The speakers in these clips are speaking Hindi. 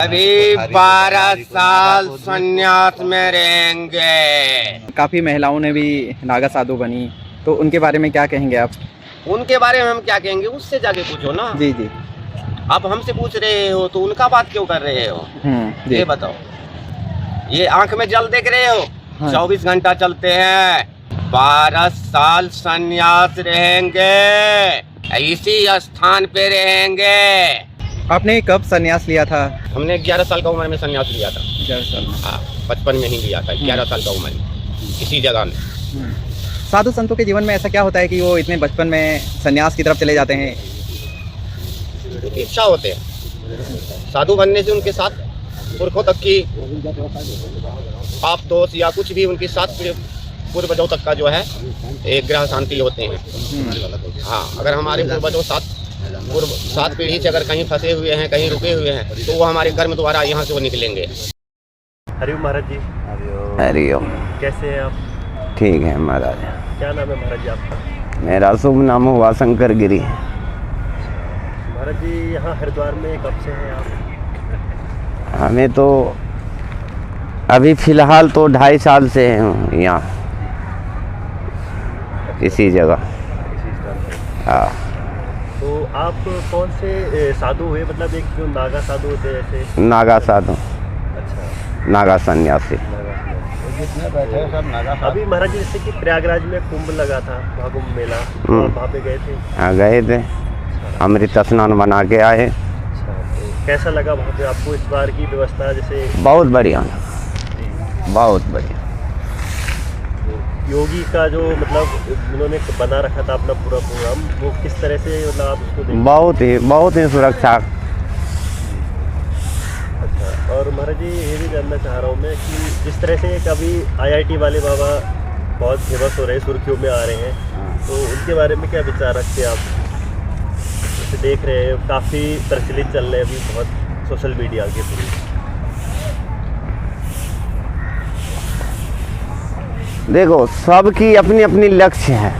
अभी 12 साल संन्यास में रहेंगे। काफ़ी महिलाओं ने भी नागा साधु बनी, तो उनके बारे में क्या कहेंगे आप? उनके बारे में हम क्या कहेंगे, उससे जाके पूछो ना। जी जी। आप हमसे पूछ रहे हो तो उनका बात क्यों कर रहे हो? जी। ये बताओ, ये आंख में जल देख रहे हो? हाँ। 24 घंटा चलते हैं। 12 साल संन्यास रहेंगे, इसी स्थान पे रहेंगे। आपने कब संन्यास लिया था? हमने 11 साल का उम्र में संन्यास लिया था। 11 साल में। हाँ, 55 में ही लिया था, 11 साल का उम्र में, इसी जगह में। साधु संतों के जीवन में ऐसा क्या होता है कि वो इतने बचपन में संन्यास की तरफ चले जाते हैं? उनकी इच्छा होते हैं साधु बनने से, उनके साथ पुरखों तक की पाप दोष या कुछ भी उनकी साथ पूर्वजों तक का जो है एक ग्रह शांति होते हैं। हाँ, अगर हमारे पूर्वजों सात पीढ़ी से अगर कहीं फंसे हुए हैं, कहीं रुके हुए हैं, तो वो हमारे कर्म द्वारा यहाँ से वो निकलेंगे। हरिओम महाराज जी। हरिओम। कैसे हैं आप? ठीक है महाराज। क्या नाम है महाराज जी आपका? मेरा शुभ नाम हुआ शंकर गिरी। महाराज जी, यहाँ हरिद्वार में कब से हैं आप? हमें तो अभी फ़िलहाल तो 2.5 साल से हैं यहाँ, इसी जगह। इसी स्थान पे। हाँ। तो आप कौन से साधु हुए, मतलब एक जो नागा साधु होते हैं ऐसे? नागा साधु। अच्छा, नागा सन्यासी। नागा साधु। अभी महाराज जी, जैसे कि प्रयागराज में कुंभ लगा था, महाकुंभ मेला, तो आप वहाँ पे गए थे? हाँ, गए थे। अमृत स्नान बना के आए। अच्छा, तो कैसा लगा वहाँ पे आपको इस बार की व्यवस्था? जैसे बहुत बढ़िया, बहुत बढ़िया। योगी का जो मतलब उन्होंने बना रखा था अपना पूरा प्रोग्राम, वो किस तरह से मतलब आप उसको देखते? बहुत ही सुरक्षा। अच्छा, और महाराज जी, ये भी जानना चाह रहा हूँ मैं कि जिस तरह से कभी IIT वाले बाबा बहुत फेमस हो रहे हैं, सुर्खियों में आ रहे हैं, तो उनके बारे में क्या विचार रखते हैं आप? जैसे देख रहे हैं काफ़ी प्रचलित चल रहे हैं अभी बहुत सोशल मीडिया के थ्रू। देखो, सबकी अपनी अपनी लक्ष्य है।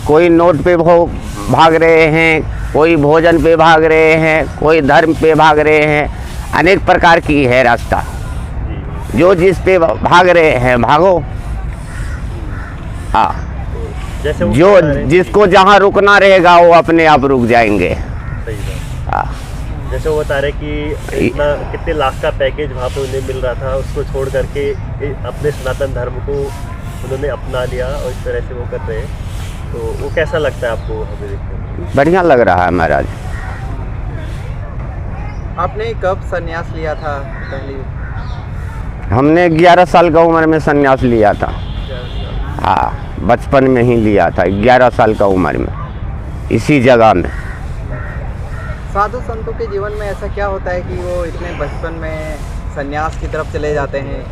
कोई नोट पे भाग रहे हैं, कोई भोजन पे भाग रहे हैं, कोई धर्म पे भाग रहे हैं। अनेक प्रकार की है रास्ता। जो जिस पे भाग रहे हैं भागो। हाँ, जैसे जो जिसको जहाँ रुकना रहेगा वो अपने आप रुक जाएंगे। सही बात। हाँ, जैसे वो बता रहे कि इतना कितने लाख का पैकेज वहाँ पे उन्हें मिल रहा था, उसको छोड़ करके अपने सनातन धर्म को उन्होंने अपना लिया और इस तरह से वो कर रहे हैं, तो वो कैसा लगता है आपको हमें देखकर? बढ़िया लग रहा है महाराज। आपने कब संन्यास लिया था पहली? हमने 11 साल का उम्र में संन्यास लिया था। हाँ, बचपन में ही लिया था, 11 साल का उम्र में, इसी जगह में। साधु संतों के जीवन में ऐसा क्या होता है कि वो इतने बचपन में संन्यास की तरफ चले जाते हैं?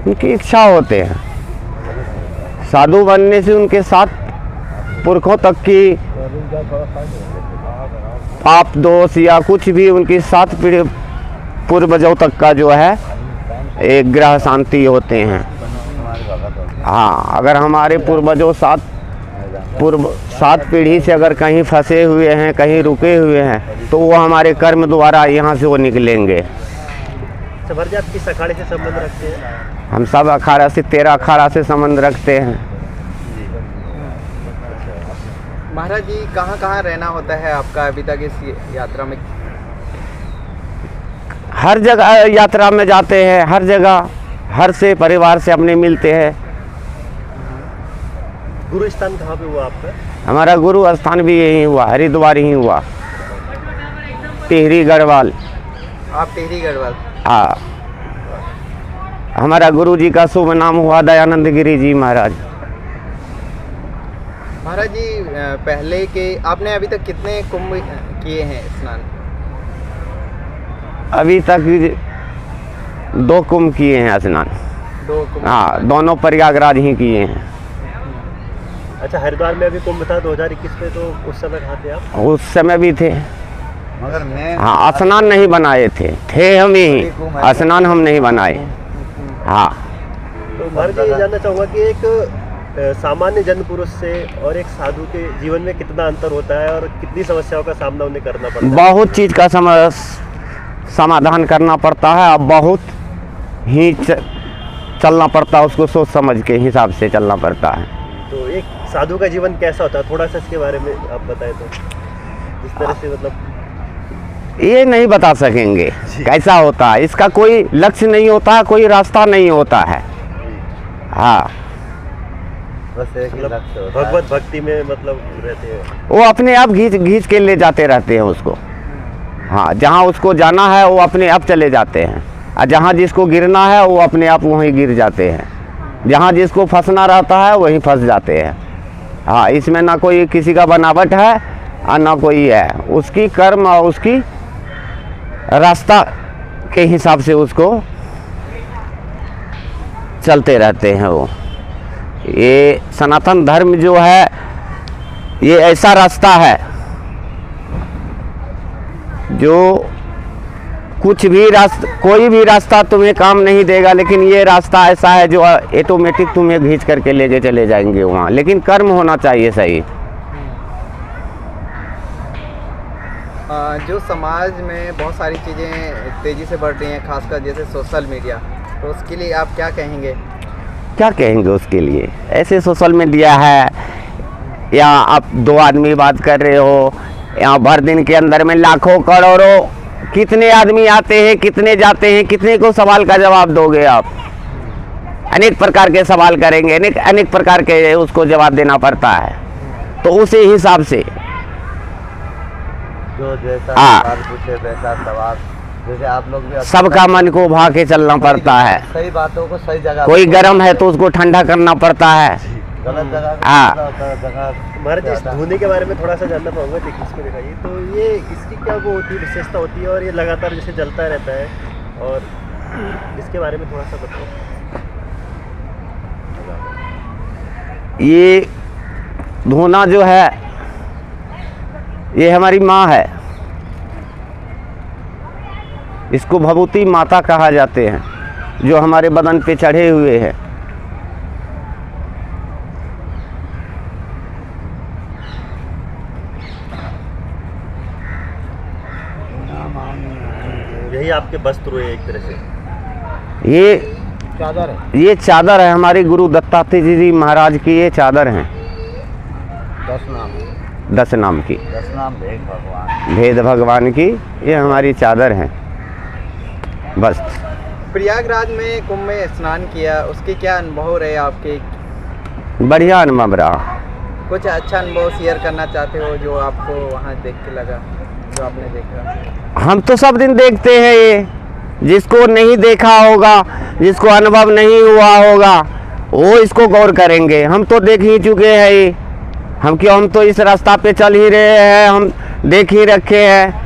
उनकी इच्छा होते हैं। साधु बनने से उनके साथ पुरखों तक की पाप दोष या कुछ भी उनकी 7 पीढ़ी पूर्वजों तक का जो है एक ग्रह शांति होते हैं। हाँ, अगर हमारे पूर्वजों 7 पीढ़ी से अगर कहीं फंसे हुए हैं, कहीं रुके हुए हैं, तो वो हमारे कर्म द्वारा यहाँ से वो निकलेंगे। सबर जी, आप किस अखाड़े से संबंध रखते हैं? हम सब अखाड़ा से 13 अखाड़ा से संबंध रखते हैं। महाराज जी, कहाँ कहाँ रहना होता है आपका अभी तक इस यात्रा में? हर जगह यात्रा में जाते हैं, हर जगह हर से परिवार से अपने मिलते हैं। गुरु स्थान कहाँ पे हुआ आपका? हमारा गुरु स्थान भी यही हुआ, हरिद्वार ही हुआ, टिहरी गढ़वाल। आप टिहरी गढ़वाल? हाँ, हमारा गुरु जी का शुभ नाम हुआ दयानंद गिरी जी महाराज। महाराज जी, पहले के आपने अभी तक कितने कुंभ किए हैं स्नान? अभी तक 2 कुंभ किए हैं स्नान। 2 कुंभ? हाँ, दोनों प्रयागराज ही किए हैं। अच्छा, हरिद्वार में अभी कुंभ था 2021 में, तो उस समय कहाँ थे आप? उस समय भी थे, मगर मैं हाँ, स्नान नहीं बनाए थे हम ही, स्नान हम नहीं बनाए। हाँ, तो महाराज जी, ये जानना चाहूँगा कि एक सामान्य जन पुरुष से और एक साधु के जीवन में कितना अंतर होता है और कितनी समस्याओं का सामना उन्हें करना पड़ता है? बहुत चीज़ का समाधान करना पड़ता है। अब बहुत ही चलना पड़ता है, उसको सोच समझ के हिसाब से चलना पड़ता है। तो एक साधु का जीवन कैसा होता है, थोड़ा सा इसके बारे में आप बताएं तो, जिस तरह से मतलब। ये नहीं बता सकेंगे कैसा होता है, इसका कोई लक्ष्य नहीं होता है, कोई रास्ता नहीं होता है। हाँ, बस एक मतलब लक्ष्य होता है। भगवत भक्ति में मतलब रहते हैं। वो अपने आप घींच के ले जाते रहते हैं उसको। हाँ, जहाँ उसको जाना है वो अपने आप चले जाते हैं, और जहाँ जिसको गिरना है वो अपने आप वहीं गिर जाते हैं। जहाँ जिसको फंसना रहता है वहीं फंस जाते हैं। हाँ, इसमें ना कोई किसी का बनावट है और ना कोई है, उसकी कर्म और उसकी रास्ता के हिसाब से उसको चलते रहते हैं वो। ये सनातन धर्म जो है ये ऐसा रास्ता है जो कुछ भी कोई भी रास्ता तुम्हें काम नहीं देगा, लेकिन ये रास्ता ऐसा है जो ऑटोमेटिक तुम्हें खींच करके लेके चले जाएंगे वहाँ, लेकिन कर्म होना चाहिए सही। जो समाज में बहुत सारी चीज़ें तेज़ी से बढ़ रही हैं, खासकर जैसे सोशल मीडिया, तो उसके लिए आप क्या कहेंगे? क्या कहेंगे उसके लिए? ऐसे सोशल मीडिया है, यहाँ आप दो आदमी बात कर रहे हो, यहाँ भर दिन के अंदर में लाखों करोड़ों कितने आदमी आते हैं, कितने जाते हैं, कितने को सवाल का जवाब दोगे आप? अनेक प्रकार के सवाल करेंगे, अनेक प्रकार के उसको जवाब देना पड़ता है। तो उसी हिसाब से जो जैसा हाँ। सवाल पूछे वैसा सवाल, जैसे आप लोग भी सबका मन को भा के चलना पड़ता है। सही बातों को सही जगह, कोई गर्म है तो उसको ठंडा करना पड़ता है। गलत जगह हाँ। महाराज जी, इस धुनी के बारे में थोड़ा सा जानना पाऊंगा, देखिए इसको दिखाइए। तो ये इसकी क्या वो होती है, विशेषता होती है, और ये लगातार जैसे जलता रहता है, और इसके बारे में थोड़ा सा बताओ। ये धुना जो है ये हमारी माँ है, इसको भभूति माता कहा जाते हैं, जो हमारे बदन पे चढ़े हुए हैं। यही आपके वस्त्र हुए एक तरह से। ये चादर है, ये चादर है हमारे गुरु दत्तात्रेय जी महाराज की, ये चादर है 10 नाम, 10 नाम की, 10 नाम भेद भगवान। भेद भगवान की, ये हमारी चादर है बस। प्रयागराज में कुंभ में स्नान किया, उसके क्या अनुभव रहे आपके? बढ़िया अनुभव रहा। कुछ अच्छा अनुभव शेयर करना चाहते हो जो आपको वहाँ देख के लगा, जो आपने देखा? हम तो सब दिन देखते हैं, ये जिसको नहीं देखा होगा, जिसको अनुभव नहीं हुआ होगा, वो इसको गौर करेंगे। हम तो देख ही चुके हैं ये, हम तो इस रास्ता पे चल ही रहे हैं, हम देख ही रखे हैं।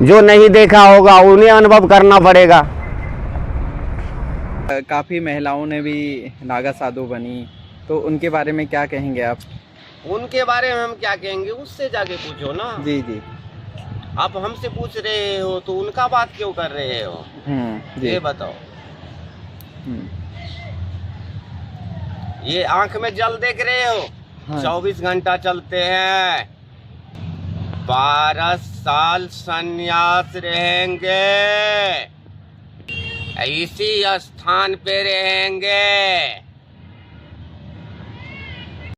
जो नहीं देखा होगा उन्हें अनुभव करना पड़ेगा। काफ़ी महिलाओं ने भी नागा साधु बनी, तो उनके बारे में क्या कहेंगे आप? उनके बारे में हम क्या कहेंगे, उससे जाके पूछो ना। जी जी। आप हमसे पूछ रहे हो तो उनका बात क्यों कर रहे हो? जी। ये बताओ। ये आंख में जल देख रहे हो? हाँ। 24 घंटा चलते हैं, 12 साल संन्यास रहेंगे, इसी स्थान पे रहेंगे।